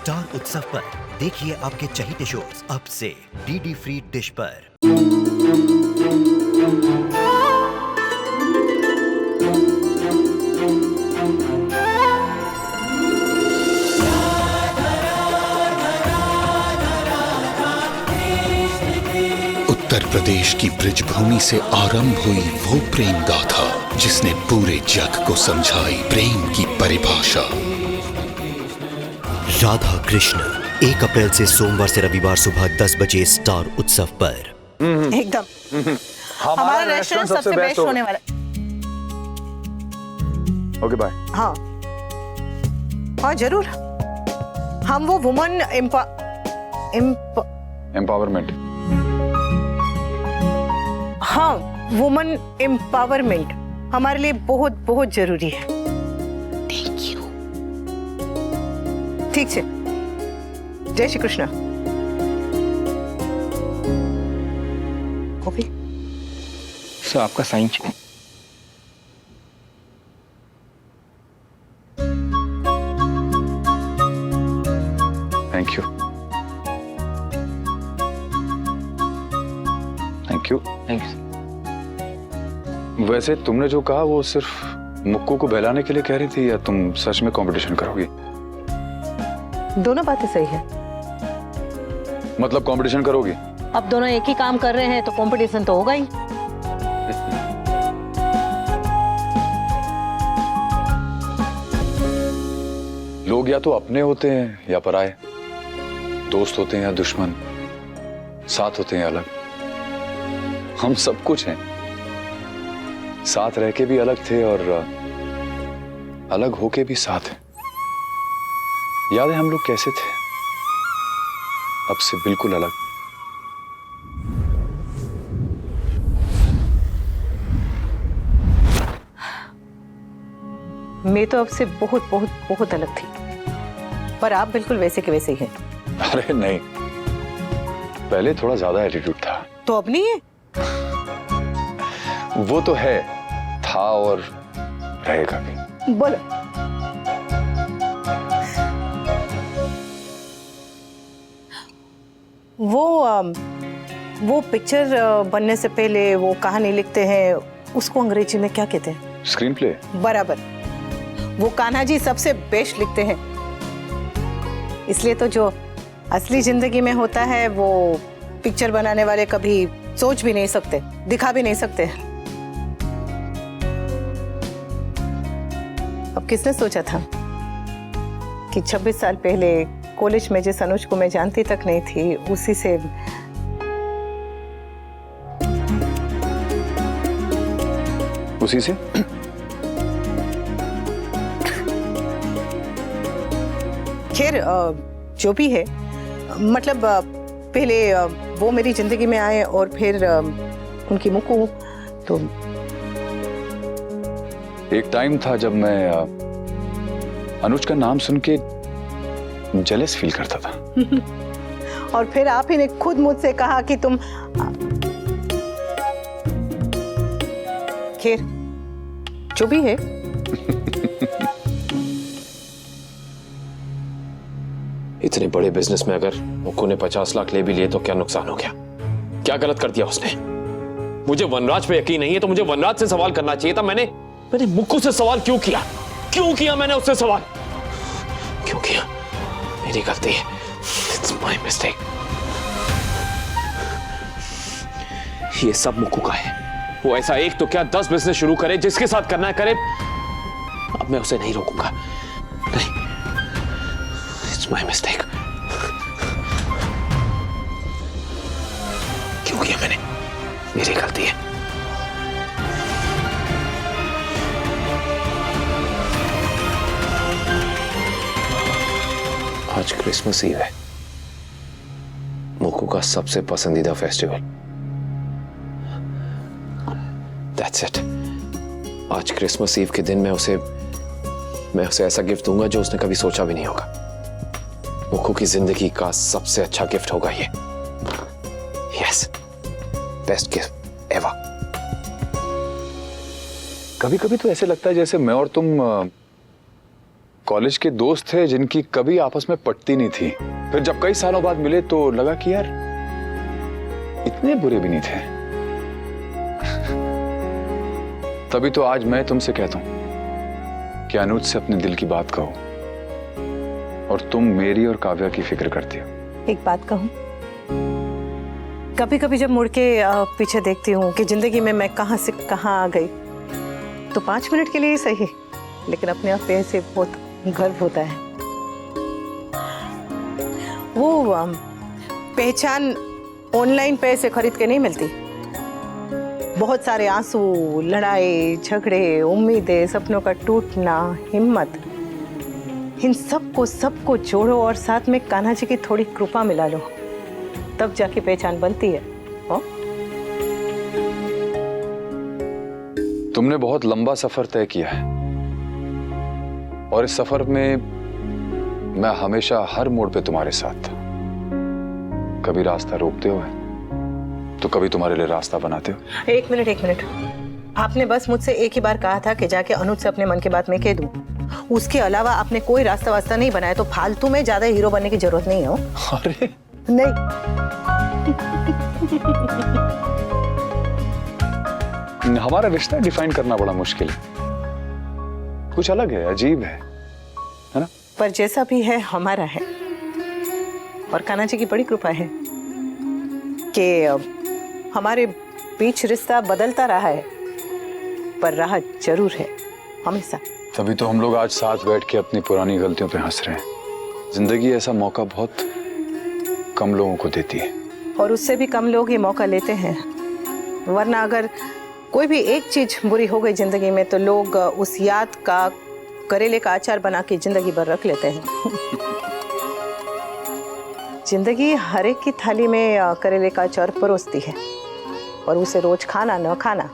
Star उत्सव पर देखिए आपके चहीते शोज अब से डीडी फ्री डिश पर। उत्तर प्रदेश की ब्रिजभूमि से आरंभ हुई वो प्रेम गाथा जिसने पूरे जग को समझाई प्रेम की परिभाषा। राधा कृष्ण 1 अप्रैल से सोमवार से रविवार सुबह 10 बजे स्टार उत्सव पर। एकदम हमारा रेस्टोरेंट सबसे बेस्ट होने वाला। Okay bye. हाँ हाँ जरूर। हम वो वुमन एम्पावरमेंट। हाँ वुमन एम्पावरमेंट हमारे लिए बहुत बहुत जरूरी है। Thank you. ठीक है, जय श्री कृष्ण। कॉफी सर आपका साइन चाहिए। Thank you. Thank you. Thank you. वैसे तुमने जो कहा वो सिर्फ मुक्कू को बहलाने के लिए कह रही थी या तुम सच में कंपटीशन करोगी? दोनों बातें सही है। मतलब कंपटीशन करोगी? अब दोनों एक ही काम कर रहे हैं तो कंपटीशन तो होगा ही। लोग या तो अपने होते हैं या पराए, दोस्त होते हैं या दुश्मन, साथ होते हैं अलग। हम सब कुछ हैं, साथ रह के भी अलग थे और अलग होके भी साथ हैं। याद है हम लोग कैसे थे? अब से बिल्कुल अलग। मैं तो अब से बहुत बहुत बहुत अलग थी, पर आप बिल्कुल वैसे के वैसे ही हैं। अरे नहीं, पहले थोड़ा ज्यादा एटीट्यूड था। तो अब नहीं है? वो तो है, था और रहेगा भी। बोलो। वो पिक्चर बनने से पहले वो कहानी लिखते हैं, उसको अंग्रेजी में क्या कहते हैं? Screen play. बराबर। वो कान्हा जी सबसे बेस्ट लिखते हैं, इसलिए तो जो असली जिंदगी में होता है वो पिक्चर बनाने वाले कभी सोच भी नहीं सकते, दिखा भी नहीं सकते। अब किसने सोचा था कि 26 साल पहले कॉलेज में जिस अनुज को मैं जानती तक नहीं थी, उसी से खैर जो भी है, मतलब पहले वो मेरी जिंदगी में आए और फिर उनकी मुक्कू। तो एक टाइम था जब मैं अनुज का नाम सुन के जेलस फील करता था। और फिर आप ही ने खुद मुझसे कहा कि तुम। खैर जो भी है। इतने बड़े बिजनेस में अगर मुक्कू ने 50 लाख ले भी लिए तो क्या नुकसान हो गया? क्या गलत कर दिया उसने? मुझे वनराज पे यकीन नहीं है तो मुझे वनराज से सवाल करना चाहिए था। मैंने मुक्कू से सवाल क्यों किया? क्यों किया मैंने उससे सवाल? क्यों किया? मेरी गलती है। It's my mistake. ये सब मुक्कू का है। वो ऐसा एक तो क्या 10 बिजनेस शुरू करे, जिसके साथ करना है करे। अब मैं उसे नहीं रोकूंगा। नहीं, It's my mistake. क्यों किया मैंने? मेरी गलती है। आज क्रिसमस ईव है, मुक्कू का सबसे पसंदीदा फेस्टिवल। That's it. आज क्रिसमस ईव के दिन मैं उसे ऐसा गिफ्ट दूंगा जो उसने कभी सोचा भी नहीं होगा। मुक्कू की जिंदगी का सबसे अच्छा गिफ्ट होगा ये। Yes, best gift ever. कभी कभी तो ऐसे लगता है जैसे मैं और तुम कॉलेज के दोस्त थे जिनकी कभी आपस में पटती नहीं थी। फिर जब कई सालों बाद मिले तो लगा कि यार इतने बुरे भी नहीं थे। तभी तो आज मैं तुमसे कहता हूं कि अनुज से अपने दिल की बात कहो, और तुम मेरी और काव्या की फिक्र करती हो। एक बात कहूं, कभी कभी जब मुड़ के पीछे देखती हूँ कि जिंदगी में मैं कहाँ से कहाँ आ गई, तो 5 मिनट के लिए ही सही, लेकिन अपने आप पे से बहुत गर्व होता है। वो पहचान ऑनलाइन पैसे खरीद के नहीं मिलती। बहुत सारे आंसू, लड़ाई झगड़े, उम्मीदें, सपनों का टूटना, हिम्मत, इन सबको जोड़ो और साथ में कान्हा जी की थोड़ी कृपा मिला लो, तब जाके पहचान बनती है। तुमने बहुत लंबा सफर तय किया है, और इस सफर में मैं हमेशा हर मोड़ पे तुम्हारे साथ था। कभी रास्ता रोकते हो तो कभी तुम्हारे लिए रास्ता बनाते हो। एक मिनट, आपने बस मुझसे एक ही बार कहा था कि जाके अनुज से अपने मन की बात मैं कह दूं। उसके अलावा आपने कोई रास्ता वास्ता नहीं बनाया, तो फालतू में ज्यादा हीरो बनने की जरूरत नहीं है। अरे नहीं। हमारा रिश्ता डिफाइन करना बड़ा मुश्किल है, कुछ अलग है, अजीब है ना? पर जैसा भी है हमारा है, और कान्हा जी की बड़ी कृपा है कि हमारे बीच रिश्ता बदलता रहा है, पर रहा जरूर है हमेशा। तभी तो हम लोग आज साथ बैठ के अपनी पुरानी गलतियों पे हंस रहे हैं। जिंदगी ऐसा मौका बहुत कम लोगों को देती है, और उससे भी कम लोग ये मौका लेते हैं। वरना अगर कोई भी एक चीज बुरी हो गई जिंदगी में, तो लोग उस याद का करेले का अचार बना के जिंदगी भर रख लेते हैं। जिंदगी हर एक की थाली में करेले का अचार परोसती है, और उसे रोज खाना न खाना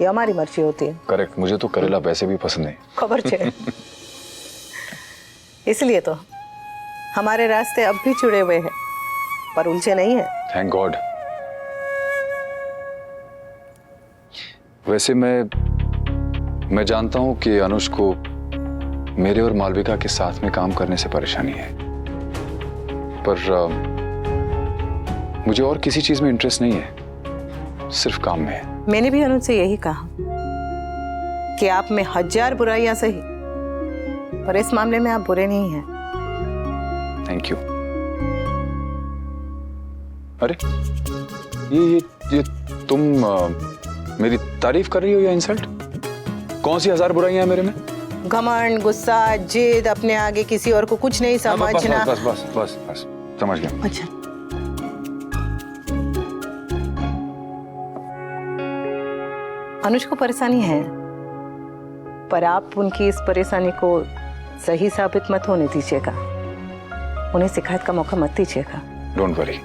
ये हमारी मर्जी होती है। करेक्ट। मुझे तो करेला वैसे भी पसंद नहीं। खबर है। इसलिए तो हमारे रास्ते अब भी जुड़े हुए हैं, पर उलझे नहीं है। Thank God. वैसे मैं जानता हूं कि अनुज को मेरे और मालविका के साथ में काम करने से परेशानी है, पर मुझे और किसी चीज में इंटरेस्ट नहीं है, सिर्फ काम में है। मैंने भी अनुज से यही कहा कि आप में 1000 बुराइयां सही, पर इस मामले में आप बुरे नहीं हैं। Thank you. अरे ये तुम मेरी तारीफ कर रही हो या इंसल्ट? कौन सी 1000 बुराइयां हैं मेरे में? घमंड, गुस्सा, जिद, अपने आगे किसी और को कुछ नहीं समझना। बस समझ गया। अच्छा, अनुज को परेशानी है, पर आप उनकी इस परेशानी को सही साबित मत होने दीजिएगा। उन्हें शिकायत का मौका मत दीजिएगा। Don't worry.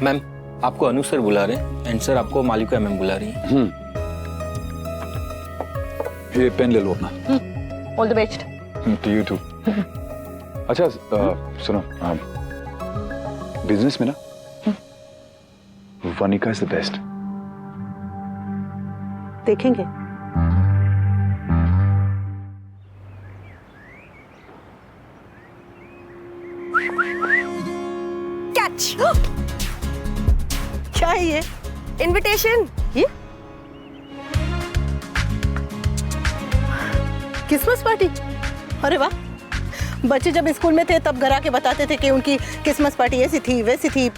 मैम, आपको अनु सर बुला रहे हैं, एंड सर आपको मालिका मैम बुला रही हैं। ये पेन ले लो अपना। All the best. To you too. अच्छा सुनो, बिजनेस में ना वनिका इज द बेस्ट। देखेंगे। कैच। क्या है ये? इनविटेशन। ये क्रिसमस पार्टी? अरे वाह! बच्चे जब स्कूल में थे तब घर आके बताते थे कि उनकी क्रिसमस पार्टी ऐसी थी वैसी थी,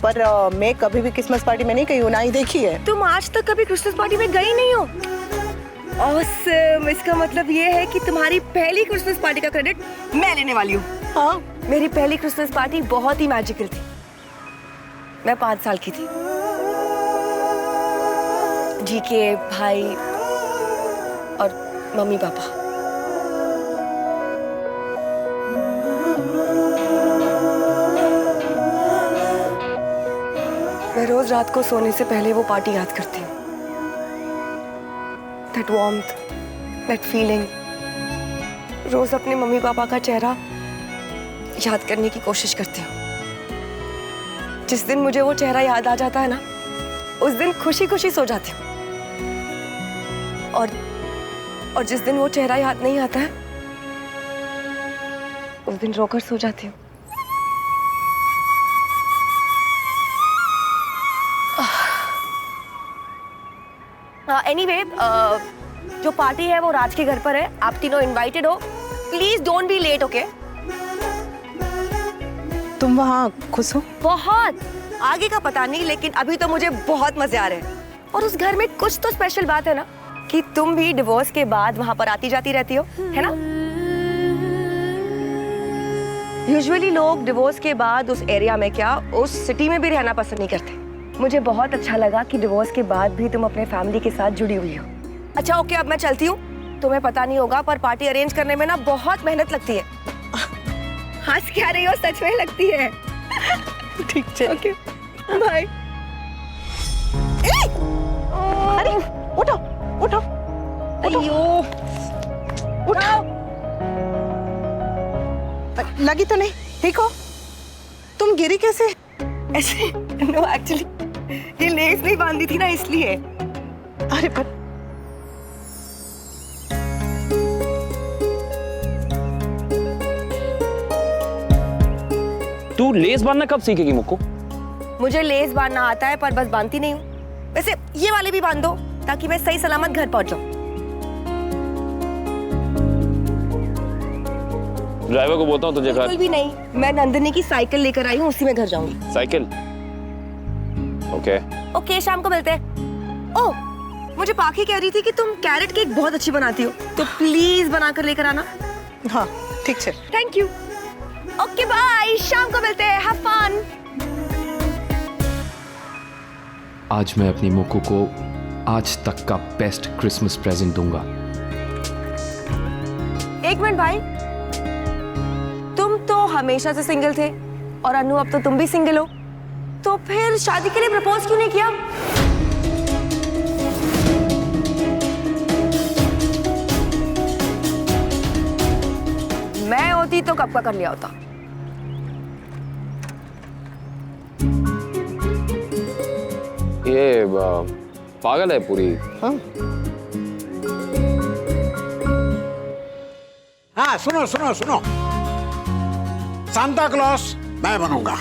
पर मैं कभी भी क्रिसमस पार्टी में नहीं गई हूँ, ना ही देखी है। तुम आज तक कभी क्रिसमस पार्टी में गई नहीं हो? ऑसम। इसका मतलब ये है कि तुम्हारी पहली क्रिसमस पार्टी का क्रेडिट मैं लेने वाली हूँ। हाँ, मेरी पहली क्रिसमस पार्टी बहुत ही मैजिकल थी। मैं 5 साल की थी। जी के भाई और मम्मी पापा। मैं रोज रात को सोने से पहले वो पार्टी याद करती हूँ। That warmth, that feeling। रोज अपने मम्मी पापा का चेहरा याद करने की कोशिश करती हूँ। जिस दिन मुझे वो चेहरा याद आ जाता है ना, उस दिन खुशी खुशी सो जाती हूँ। और और जिस दिन वो चेहरा याद नहीं आता है उस दिन रोकर सो जाती हूँ। एनीवे, जो पार्टी है वो राज के घर पर है। आप तीनों इनवाइटेड हो। Please don't be late, okay? तुम वहाँ खुश हो? बहुत। आगे का पता नहीं, लेकिन अभी तो मुझे बहुत मजे आ रहे हैं। और उस घर में कुछ तो स्पेशल बात है ना कि तुम भी डिवोर्स के बाद वहां पर आती जाती रहती हो, है ना? यूजुअली लोग डिवोर्स के बाद उस एरिया में क्या, उस सिटी में भी रहना पसंद नहीं करते। मुझे बहुत अच्छा लगा कि डिवोर्स के बाद भी तुम अपने फैमिली के साथ जुड़ी हुई हो। अच्छा ओके, अब मैं चलती हूँ। तुम्हें पता नहीं होगा पर पार्टी अरेंज करने में ना बहुत मेहनत लगती है। हंस क्या रही हो, सच में लगती है। ठीक है, ओके बाय। अरे उठो उठो अयो, उठाओ। लगी तो नहीं? ठीक हो? तुम गिरी कैसे? ऐसे नो, एक्चुअली ये लेस नहीं बांधी थी ना, इसलिए। अरे पर तू लेस बांधना कब सीखेगी मुक्कू? मुझे लेस बांधना आता है पर बस बांधती नहीं हूँ। वैसे ये वाले भी बांध दो ताकि मैं सही सलामत घर पहुंच जाऊँ। ड्राइवर को बोलता हूँ तुझे घर। बिल्कुल भी नहीं, मैं नंदिनी की साइकिल लेकर आई हूँ, उसी में घर जाऊंगी। साइकिल? ओके ओके, शाम को मिलते हैं। ओह, मुझे पाखी कह रही थी कि तुम कैरेट केक बहुत अच्छी बनाती हो, तो प्लीज बनाकर लेकर आना। हाँ ठीक है। Thank you. ओके बाय, शाम को मिलते हैं। Have fun. आज मैं अपनी मुक्कू को आज तक का बेस्ट क्रिसमस प्रेजेंट दूंगा। एक मिनट भाई, तुम तो हमेशा से सिंगल थे और अनु अब तो तुम भी सिंगल हो, तो फिर शादी के लिए प्रपोज क्यों नहीं किया? मैं होती तो कब का कर लिया होता। ये पागल है पूरी। हाँ सुनो सुनो सुनो, सांता क्लॉस मैं बनूंगा।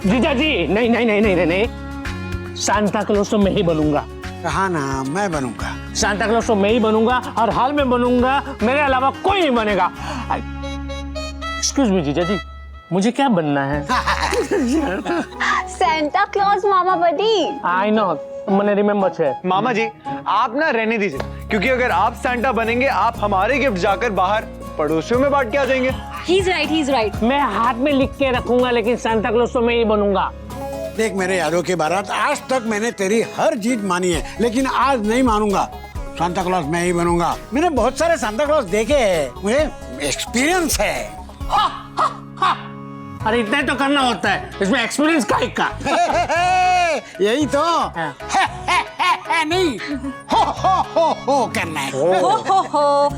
जीजा जी, नहीं नहीं नहीं नहीं नहीं, सांता क्लॉस तो मैं ही बनूंगा। कहा ना, मैं बनूंगा। सांता क्लॉस तो मैं ही बनूंगा, हर हाल में बनूंगा, मेरे अलावा कोई नहीं बनेगा। एक्सक्यूज मी जीजा जी, मुझे क्या बनना है? सेंटा क्लॉज मामा बडी। आई नो, मैंने रिमेम्बर है। मामा जी आप ना रहने दीजिए, क्योंकि अगर आप सांता बनेंगे आप हमारे गिफ्ट जाकर बाहर पड़ोसियों में बांट के आ जाएंगे। He's right. मैं हाथ में लिख के रखूंगा, लेकिन सांता क्लॉस तो मैं ही बनूंगा। देख मेरे यादों की बारात, आज तक मैंने तेरी हर जीत मानी है, लेकिन आज नहीं मानूंगा। सांता क्लॉस मैं ही बनूंगा। मैंने बहुत सारे सांता क्लॉस देखे हैं, मुझे एक्सपीरियंस है। अरे इतना तो करना होता है, इसमें एक्सपीरियंस का। यही तो नहीं, हो करना है। हो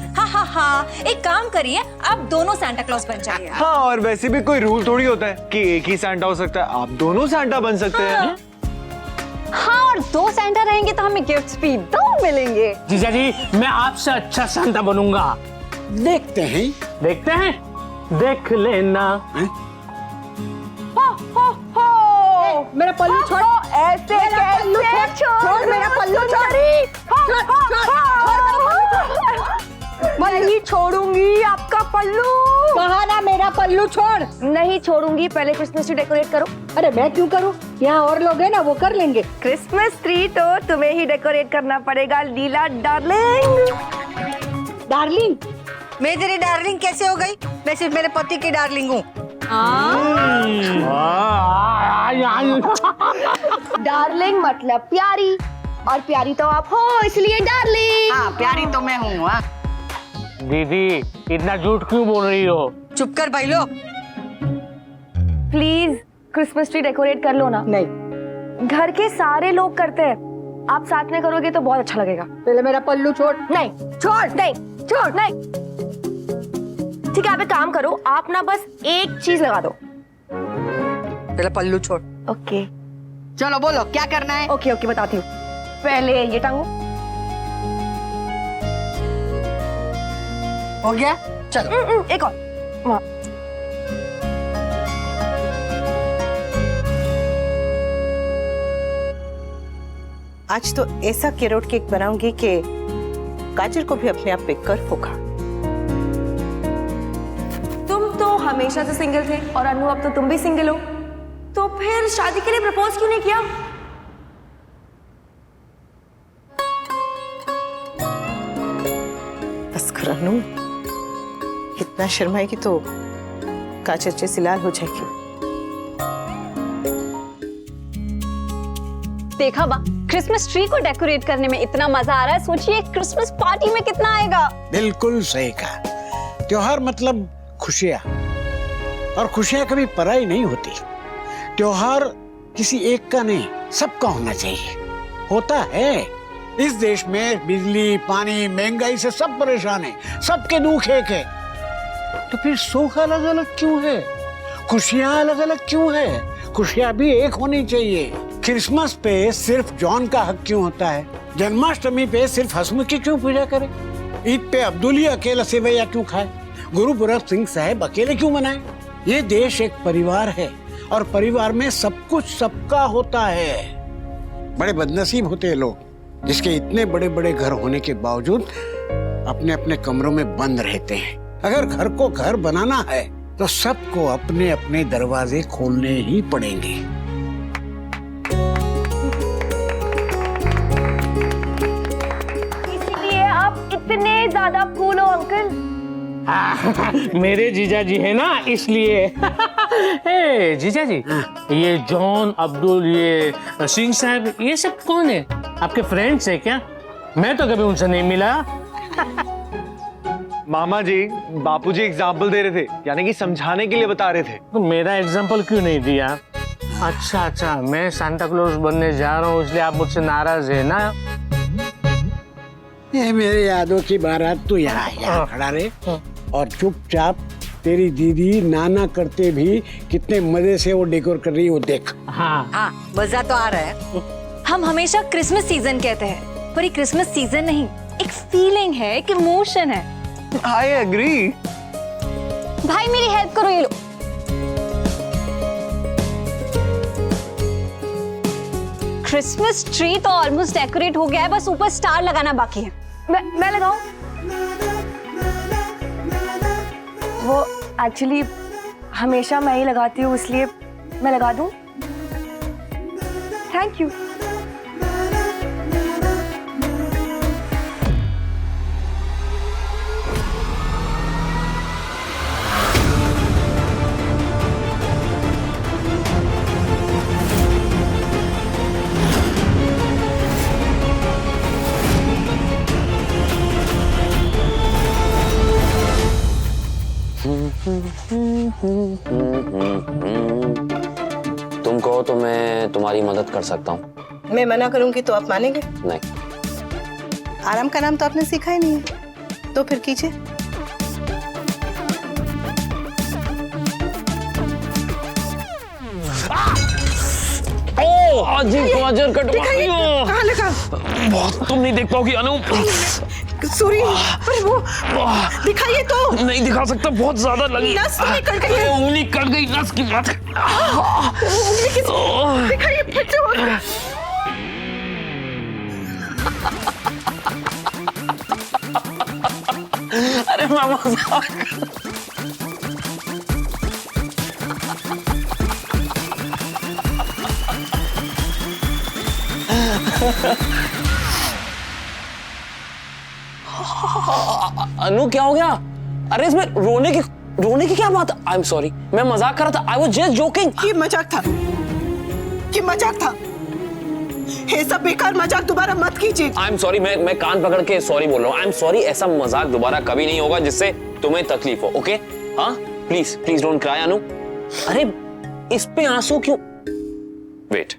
हा। एक काम करिए, आप दोनों सांता क्लॉस बन जाइए। हाँ, और वैसे भी कोई रूल थोड़ी होता है कि एक ही सांता हो सकता है, आप दोनों सांता बन सकते हैं। हाँ, और दो सांता रहेंगे तो हमें गिफ्ट्स भी दो मिलेंगे। जीजा जी, मैं आपसे अच्छा सांता बनूंगा। देखते हैं देख लेना। मेरा पल्लू छोड़। ऐसे कैसे? छोड़ मेरा पल्लू, मैं नहीं छोड़ूंगी आपका पल्लू। बहाना, मेरा पल्लू छोड़। नहीं छोड़ूंगी, पहले क्रिसमस ट्री डेकोरेट करो। अरे मैं क्यों करूं? यहाँ और लोग हैं ना, वो कर लेंगे। क्रिसमस ट्री तो तुम्हें ही डेकोरेट करना पड़ेगा लीला डार्लिंग। डार्लिंग? मैं तेरी डार्लिंग कैसे हो गई? मैं सिर्फ मेरे पति की डार्लिंग हूँ। डार्लिंग मतलब प्यारी, और प्यारी तो आप हो, इसलिए डार्लिंग। हाँ, प्यारी तो मैं हूँ। हाँ दीदी, इतना झूठ क्यों बोल रही हो? चुप कर भाई लो। प्लीज क्रिसमस ट्री डेकोरेट कर लो ना। नहीं, घर के सारे लोग करते हैं, आप साथ में करोगे तो बहुत अच्छा लगेगा। पहले मेरा पल्लू छोड़। नहीं छोड़, नहीं छोड़, नहीं। ठीक है, आप एक काम करो, आप ना बस एक चीज लगा दो। पहले पल्लू छोड़। ओके चलो बोलो क्या करना है। ओके बताती हूँ। पहले ये टांगो, हो गया? चलो। एक और। वहाँ। आज तो ऐसा कैरोट केक बनाऊंगी कि काजल को भी अपने आप पिक कर होगा। तुम तो हमेशा से सिंगल थे और अनु अब तो तुम भी सिंगल हो, तो फिर शादी के लिए प्रपोज क्यों नहीं किया? बस कर अनु, इतना शर्माएगी तो काजल जैसी लाल हो जाएगी। देखा बा, क्रिसमस ट्री को डेकोरेट करने में इतना मजा आ रहा है, सोचिए क्रिसमस पार्टी में कितना आएगा। बिल्कुल सही कहा। त्योहार मतलब खुशियाँ, और खुशियाँ कभी पराई नहीं होती। त्योहार किसी एक का नहीं, सबका होना चाहिए। होता है, इस देश में बिजली, पानी, महंगाई से सब परेशान है, सबके दुख एक है, तो फिर सुख अलग अलग क्यों है? खुशियाँ अलग अलग क्यों है? खुशियाँ भी एक होनी चाहिए। क्रिसमस पे सिर्फ जॉन का हक क्यों होता है? जन्माष्टमी पे सिर्फ हसमुख की क्यों पूजा करें? ईद पे अब्दुल्ली अकेला सेवैया क्यों खाए? गुरुपुरब सिंह साहब अकेले क्यों मनाए? ये देश एक परिवार है, और परिवार में सब कुछ सबका होता है। बड़े बदनसीब होते हैं लोग जिसके इतने बड़े बड़े घर होने के बावजूद अपने अपने कमरों में बंद रहते हैं। अगर घर को घर बनाना है तो सबको अपने अपने दरवाजे खोलने ही पड़ेंगे। इसलिए आप इतने ज्यादा कूल हो अंकल। मेरे जीजा जी है ना, इसलिए। ए जीजा जी, ये जॉन, अब्दुल, ये सिंह साहब, ये सब कौन है? आपके फ्रेंड्स है क्या? मैं तो कभी उनसे नहीं मिला। मामा जी, बापूजी एग्जाम्पल दे रहे थे, यानी कि समझाने के लिए बता रहे थे। तो मेरा एग्जाम्पल क्यों नहीं दिया? अच्छा अच्छा, मैं सांता क्लॉज बनने जा रहा हूँ, इसलिए आप मुझसे नाराज है ना? ये मेरे यादों की बारात, तू यहाँ खड़ा रहे और चुपचाप तेरी दीदी नाना करते भी कितने मजे से वो डेकोर कर रही है, वो देख। हाँ, मजा तो आ रहा है। हम हमेशा क्रिसमस सीजन कहते हैं, पर ये क्रिसमस सीजन नहीं, एक फीलिंग है, एक इमोशन है। I agree। भाई मेरी हेल्प करो, ये लो। क्रिसमस ट्री तो ऑलमोस्ट डेकोरेट हो गया है, बस ऊपर स्टार लगाना बाकी है। मैं लगाऊं? वो एक्चुअली हमेशा मैं ही लगाती हूँ, इसलिए मैं लगा दूं। Thank you. तुम कहो तो मैं तुम्हारी मदद कर सकता हूँ। मैं मना करूंगी तो आप मानेंगे? नहीं। आराम का नाम तो आपने सीखा ही नहीं है, तो फिर कीजिए। जी गाजर कटवा। कहाँ लगा? बहुत तुम नहीं देख पाओगी अनु। सॉरी, पर वो दिखाइए तो। नहीं दिखा सकता, बहुत ज्यादा लगी। नस तो निकल गई है। उंगली कट गई, नस की बात। उंगली किसी दिखाइए, फिर से हो गया। अरे मामा साहब। अनु क्या हो गया? अरे इसमें रोने की क्या बात? आई एम सॉरी, मैं मजाक कर रहा था। I was just joking. ये मजाक था, ये मजाक था। ये सब बेकार मजाक दोबारा मत कीजिए। आई एम सॉरी, मैं कान पकड़ के सॉरी बोल रहा हूँ। आई एम सॉरी, ऐसा मजाक दोबारा कभी नहीं होगा जिससे तुम्हें तकलीफ हो। ओके? हाँ, प्लीज प्लीज डोंट क्राई अनु। अरे इस पे आंसू क्यों? वेट।